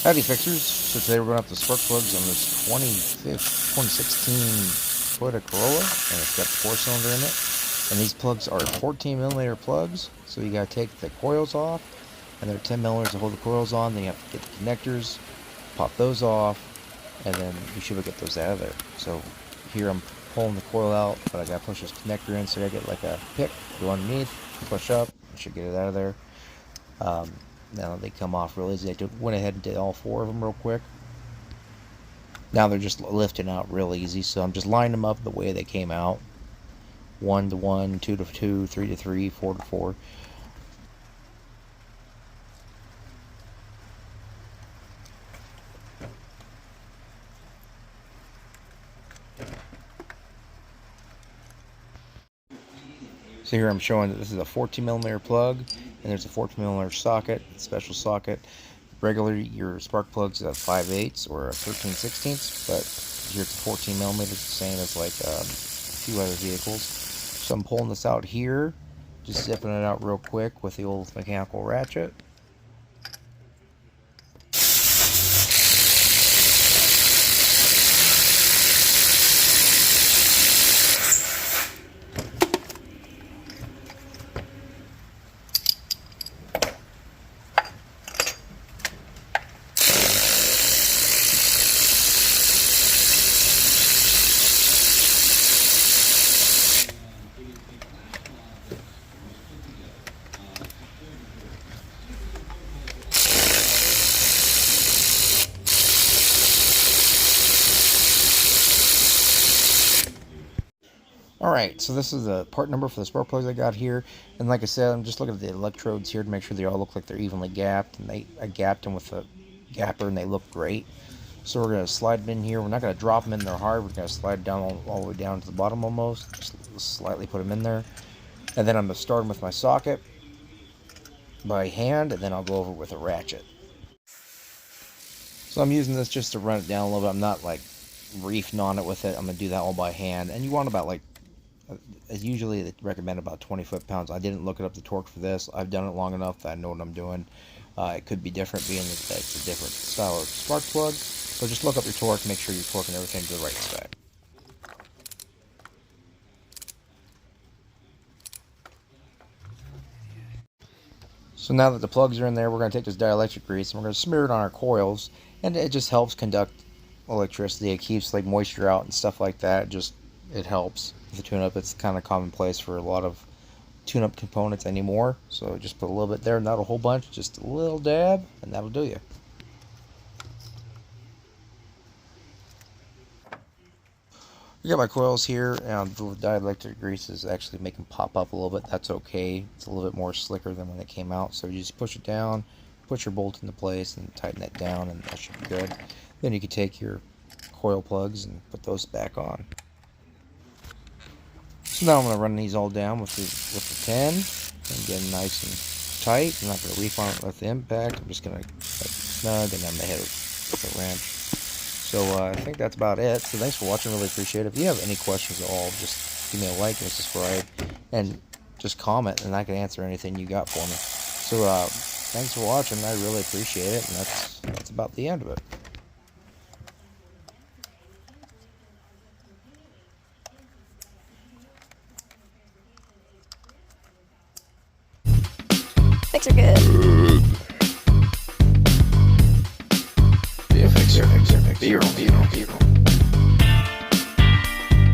Howdy fixers, so today we're going to have the spark plugs on this 2016 Toyota Corolla, and it's got the 4-cylinder in it, and these plugs are 14mm plugs, so you got to take the coils off, and they're 10mm to hold the coils on, then you have to get the connectors, pop those off, and then you should get those out of there. So here I'm pulling the coil out, but I got to push this connector in, so I got to get like a pick, go underneath, push up, I should get it out of there. Now they come off real easy. I went ahead and did all 4 of them real quick. Now they're just lifting out real easy, so I'm just lining them up the way they came out. 1 to 1, 2 to 2, 3 to 3, 4 to 4. So here I'm showing that this is a 14mm plug, and there's a 14mm socket, special socket. Regularly, your spark plugs are 5/8 or a 13/16, but here it's a 14mm, the same as like a few other vehicles. So I'm pulling this out here, just zipping it out real quick with the old mechanical ratchet. Alright, so this is the part number for the spark plugs I got here, and like I said, I'm just looking at the electrodes here to make sure they all look like they're evenly gapped, and I gapped them with a gapper and they look great. So we're going to slide them in here. We're not going to drop them in there hard, we're going to slide down all the way down to the bottom almost, just slightly put them in there. And then I'm going to start them with my socket by hand, and then I'll go over with a ratchet. So I'm using this just to run it down a little bit. I'm not like reefing on it with it. I'm going to do that all by hand, and you want about like, usually they recommend about 20 foot-pounds. I didn't look it up the torque for this. I've done it long enough that I know what I'm doing. It could be different being that it's a different style of spark plug. So just look up your torque, make sure you're torquing everything to the right spec. So now that the plugs are in there, we're going to take this dielectric grease and we're going to smear it on our coils, and it just helps conduct electricity. It keeps like moisture out and stuff like that. It helps with the tune-up. It's kind of commonplace for a lot of tune-up components anymore. So just put a little bit there, not a whole bunch, just a little dab, and that'll do you. I got my coils here, and the dielectric grease is actually making them pop up a little bit. That's okay. It's a little bit more slicker than when it came out. So you just push it down, put your bolt into place, and tighten it down, and that should be good. Then you can take your coil plugs and put those back on. So now I'm going to run these all down with the 10 and get them nice and tight. I'm not going to reef on it with the impact. I'm just going to snug, and then I'm going to hit it with a wrench. So I think that's about it. So thanks for watching. Really appreciate it. If you have any questions at all, just give me a like and subscribe, and just comment, and I can answer anything you got for me. So thanks for watching. I really appreciate it, and that's about the end of it. Fixer good. Be a fixer. Be your own.